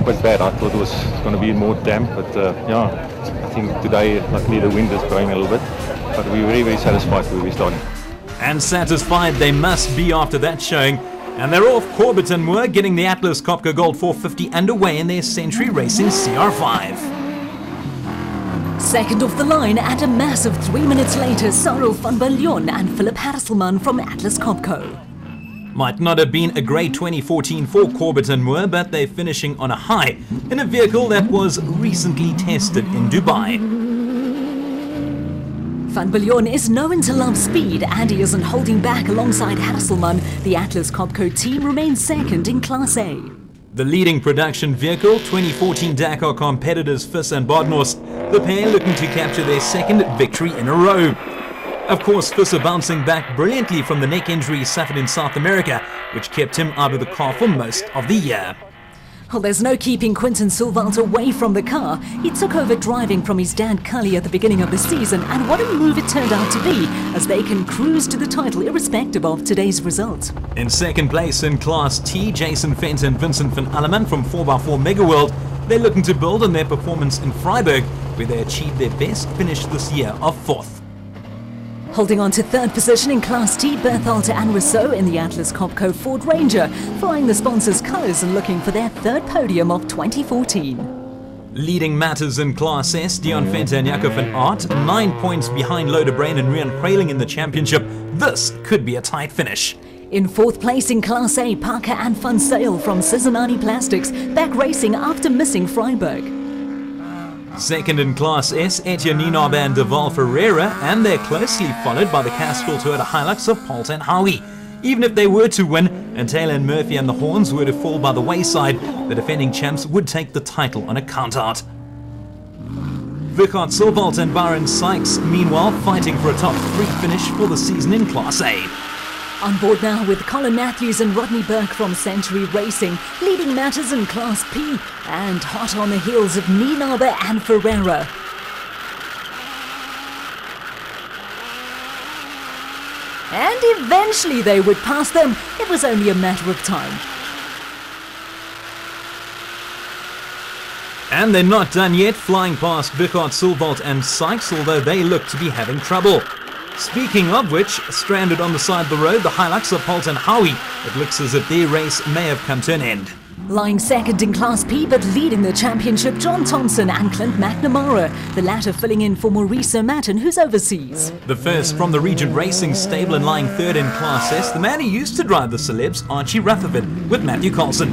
quite bad. I thought it was going to be more damp, but yeah, I think today, luckily, the wind is blowing a little bit. But we're very, very satisfied with where we're starting. And satisfied they must be after that showing. And they're off. Corbett and Moore getting the Atlas Copco Gold 450 underway in their Century Racing CR5. Second off the line and a massive 3 minutes later, Cyril van Biljon and Philip Hasselman from Atlas Copco. Might not have been a great 2014 for Corbett and Moore, but they're finishing on a high in a vehicle that was recently tested in Dubai. Van Biljon is known to love speed and he isn't holding back alongside Hasselman. The Atlas Copco team remains second in Class A. The leading production vehicle, 2014 Dakar competitors Vis and Badenhorst, the pair looking to capture their second victory in a row. Of course, Vis bouncing back brilliantly from the neck injury he suffered in South America, which kept him out of the car for most of the year. Well, there's no keeping Quinton Silvalt away from the car. He took over driving from his dad Cully at the beginning of the season, and what a move it turned out to be, as they can cruise to the title irrespective of today's result. In second place in Class T, Jason Fent and Vincent van Alleman from 4x4 Megaworld. They're looking to build on their performance in Freiburg, where they achieved their best finish this year of 4th. Holding on to third position in Class T, Berthold and Rousseau in the Atlas Copco Ford Ranger, flying the sponsors' colours and looking for their third podium of 2014. Leading matters in Class S, Dion Venter and Jakob van Aert, 9 points behind Loder Brain and Rian Kraling in the championship. This could be a tight finish. In fourth place in Class A, Parker and Van Sale from Cincinnati Plastics, back racing after missing Freiburg. Second in Class S, Etienne Nienaber and Deval Ferreira, and they're closely followed by the Castrol Toyota Hilux of Polt and Howie. Even if they were to win, and Taylor and Murphy and the Horns were to fall by the wayside, the defending champs would take the title on a count-out. Wichert Silvalt and Byron Sykes, meanwhile, fighting for a top 3 finish for the season in Class A. On board now with Colin Matthews and Rodney Burke from Century Racing, leading matters in Class P, and hot on the heels of Nienaber and Ferreira. And eventually they would pass them. It was only a matter of time. And they're not done yet, flying past Wichert Silvalt and Sykes, although they look to be having trouble. Speaking of which, stranded on the side of the road, the Hilux of Polt and Howie. It looks as if their race may have come to an end. Lying second in Class P but leading the championship, John Thompson and Clint McNamara, the latter filling in for Mauricio Matten, who's overseas. The first from the Regent Racing stable and lying third in Class S, the man who used to drive the celebs, Archie Rutherford, with Matthew Carlson.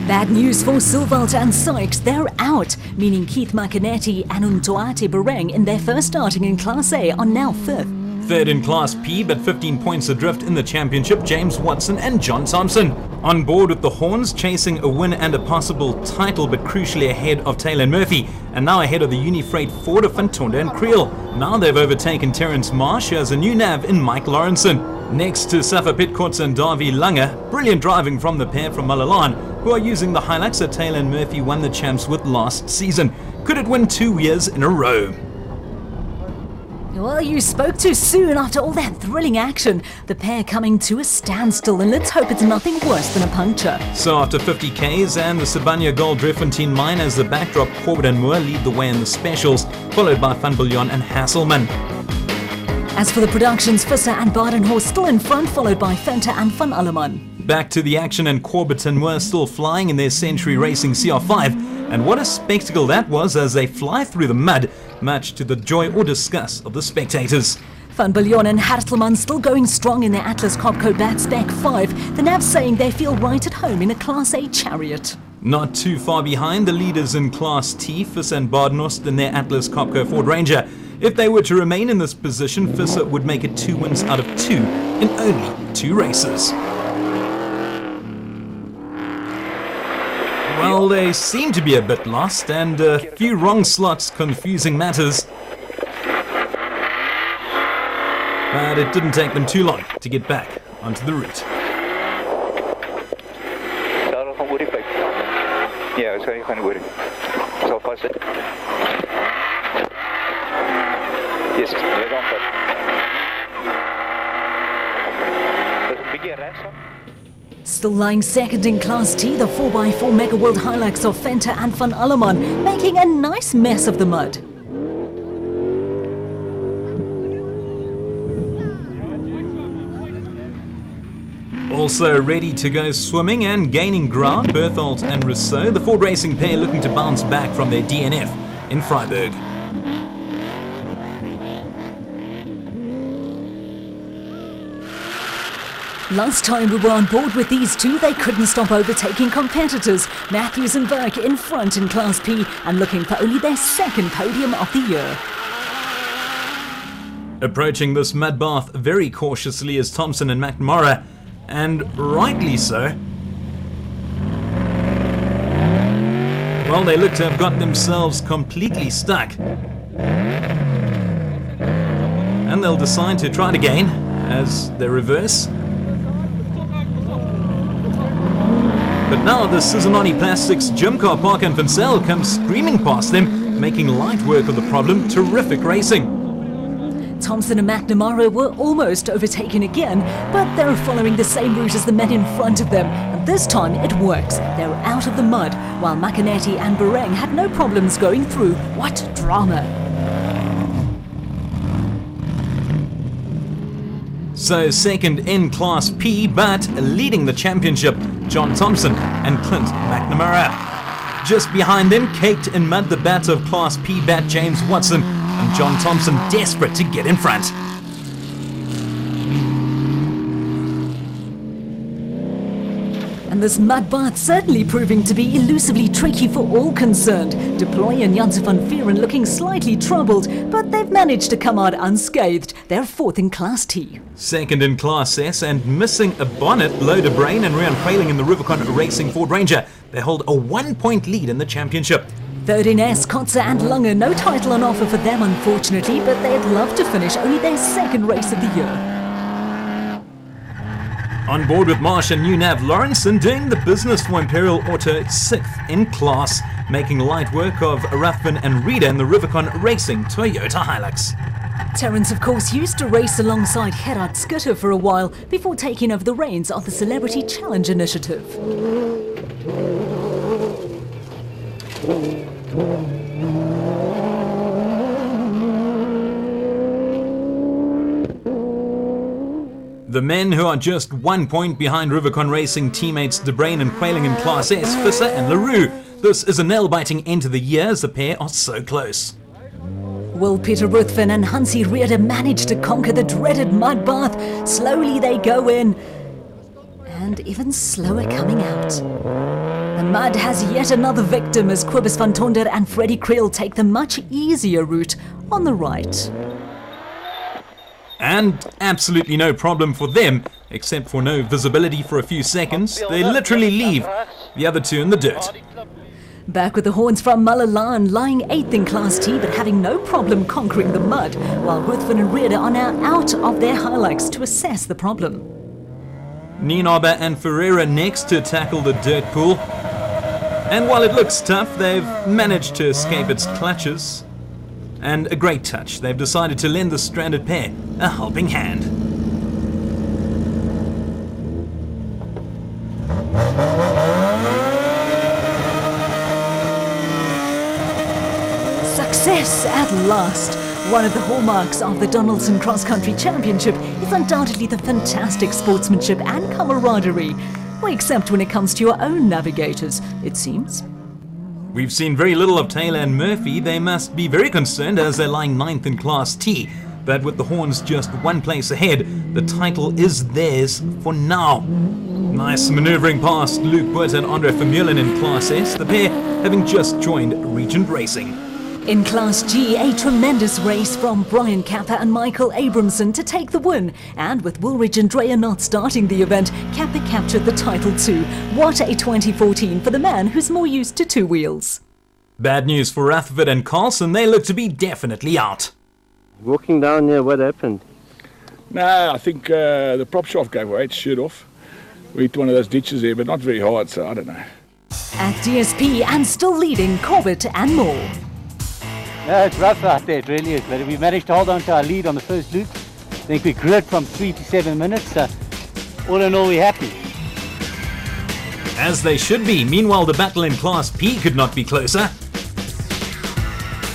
Bad news for Silvalt and Sykes, they're out, meaning Keith Macanetti and Untoate Bareng in their first starting in Class A are now 5th. Third in Class P, but 15 points adrift in the championship, James Watson and John Thompson. On board with the Horns, chasing a win and a possible title, but crucially ahead of Taylor and Murphy, and now ahead of the Unifreight Ford of Van Tonder and Creel. Now they've overtaken Terence Marsh, who has a new nav in Mike Lawrenson. Next to Safa Pitcourts and Davy Lange, brilliant driving from the pair from Malalan, who are using the Hilux that Taylor and Murphy won the champs with last season. Could it win 2 years in a row? Well, you spoke too soon after all that thrilling action. The pair coming to a standstill, and let's hope it's nothing worse than a puncture. So after 50 Ks and the Sibania Gold Driffontein Mine as the backdrop, Corbett and Moore lead the way in the specials, followed by Van Biljon and Hasselman. As for the productions, Visser and Badenhorst still in front, followed by Venter and Van Alleman. Back to the action, and Corbett and Moore still flying in their Century Racing CR5. And what a spectacle that was as they fly through the mud, much to the joy or disgust of the spectators. Van Biljon and Hartleman still going strong in their Atlas Copco Batspec 5, the nav saying they feel right at home in a Class A chariot. Not too far behind the leaders in Class T, Visser and Badenhorst in their Atlas Copco Ford Ranger. If they were to remain in this position, Visser would make it 2 wins out of 2 in only 2 races. Well, they seem to be a bit lost, and a few wrong slots confusing matters. But it didn't take them too long to get back onto the route. Ja, dat zijn gewoon worden. Zal vast zitten. Yes, we gaan vast. Dat is een beetje rechts. Still lying second in Class T, the 4x4 Mega World Hilux of Venter and Van Alleman, making a nice mess of the mud. Also ready to go swimming and gaining ground, Berthold and Rousseau, the Ford Racing pair looking to bounce back from their DNF in Freiburg. Last time we were on board with these two, they couldn't stop overtaking competitors. Matthews and Burke in front in Class P and looking for only their second podium of the year. Approaching this mud bath very cautiously is Thompson and McNamara, and rightly so. Well, they look to have got themselves completely stuck. And they'll decide to try it again as they reverse. But now the Cincinnati Plastics gym car park and Vincel comes screaming past them, making light work of the problem. Terrific racing. Thompson and McNamara were almost overtaken again, but they're following the same route as the men in front of them. And this time it works. They're out of the mud, while Macanetti and Bereng had no problems going through. What drama! So second in Class P, but leading the championship, John Thompson and Clint McNamara. Just behind them, caked in mud, the bat of Class P bat James Watson, and John Thompson desperate to get in front. And this mud bath certainly proving to be elusively tricky for all concerned. Deploy and Janssen van Vieren looking slightly troubled, but they've managed to come out unscathed. They're fourth in Class T. Second in Class S and missing a bonnet, Loda Brain and Rian Quailing in the Rubicon Racing Ford Ranger. They hold a 1-point lead in the championship. Third in S, Kotze and Lange. No title on offer for them, unfortunately, but they'd love to finish only their second race of the year. On board with Marsh and new Nav Lawrenson doing the business for Imperial Auto, 6th in class, making light work of Rathbun and Rita in the Rubicon Racing Toyota Hilux. Terence, of course, used to race alongside Gerhard Schutter for a while before taking over the reins of the Celebrity Challenge initiative. The men who are just 1 point behind Rubicon Racing teammates De Bruyn and Quailing in Class S, Visser and LaRue. This is a nail-biting end to the year as the pair are so close. Will Peter Ruthven and Hansi Reeder manage to conquer the dreaded mud bath? Slowly they go in, and even slower coming out. The mud has yet another victim as Quibus van Tonder and Freddie Creel take the much easier route on the right. And absolutely no problem for them, except for no visibility for a few seconds. They literally leave the other two in the dirt. Back with the horns from Malalan, lying 8th in Class T but having no problem conquering the mud, while Ruthven and Reeder are now out of their Hilux to assess the problem. Nienaber and Ferreira next to tackle the dirt pool. And while it looks tough, they've managed to escape its clutches. And a great touch, they've decided to lend the stranded pair a helping hand. Success at last! One of the hallmarks of the Donaldson Cross Country Championship is undoubtedly the fantastic sportsmanship and camaraderie. Well, except when it comes to your own navigators, it seems. We've seen very little of Taylor and Murphy. They must be very concerned as they're lying 9th in Class T. But with the Horns just 1 place ahead, the title is theirs for now. Nice manoeuvring past Luke Wood and Andre Vermeulen in Class S, the pair having just joined Regent Racing. In Class G, a tremendous race from Brian Kappa and Michael Abramson to take the win. And with Woolridge and Dreyer not starting the event, Kappa captured the title too. What a 2014 for the man who's more used to two wheels. Bad news for Rathford and Carlson. They look to be definitely out. Walking down there, what happened? No, I think the prop shaft gave way, it sheared off. We hit one of those ditches there, but not very hard, so I don't know. At DSP and still leading, Corbett and Moore. No, it's rough out there, it really is. But we managed to hold on to our lead on the first loop. I think we grew it from 3 to 7 minutes. So all in all, we're happy. As they should be. Meanwhile, the battle in Class P could not be closer.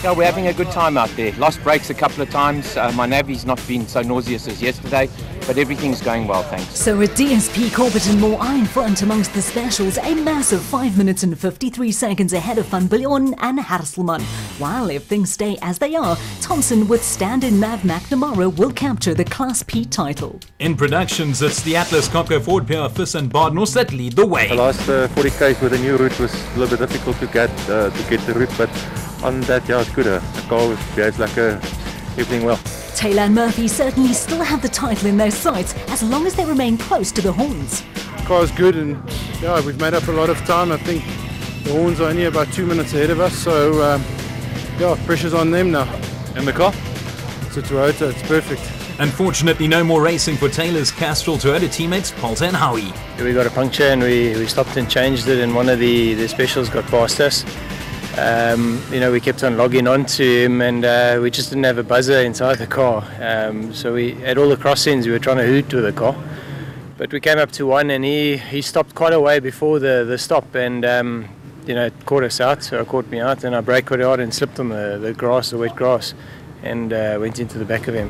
Yeah, we're having a good time out there. Lost brakes a couple of times. My navi's not been so nauseous as yesterday, but everything's going well, thanks. So at DSP Corberton Moore in front amongst the specials, a massive 5 minutes and 53 seconds ahead of Van Biljon and Harselman. While if things stay as they are, Thompson with stand-in Mav McNamara will capture the Class P title. In productions, it's the Atlas Copco Ford PR Fis and Bardnos that lead the way. The last 40 k's with a new route was a little bit difficult to get the route, but on that, yeah, it's good. The car behaves like everything well. Taylor and Murphy certainly still have the title in their sights as long as they remain close to the horns. The car's good, and yeah, we've made up a lot of time. I think the horns are only about 2 minutes ahead of us, so yeah, pressure's on them now. And the car? It's a Toyota, it's perfect. Unfortunately, no more racing for Taylor's Castrol Toyota teammates Poulter and Howie. We got a puncture and we stopped and changed it, and one of the specials got past us. We kept on logging on to him, and we just didn't have a buzzer inside the car. So we at all the crossings we were trying to hoot with the car, but we came up to one, and he stopped quite a way before the stop, and it caught us out. So it caught me out, and I braked quite hard and slipped on the grass, the wet grass, and went into the back of him.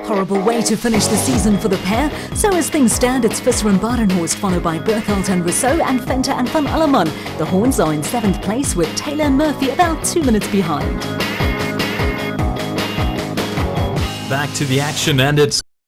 Horrible way to finish the season for the pair. So as things stand, it's Visser and Badenhorst followed by Berkholt and Rousseau and Venter and Van Alleman. The Horns are in 7th place with Taylor and Murphy about 2 minutes behind. Back to the action, and it's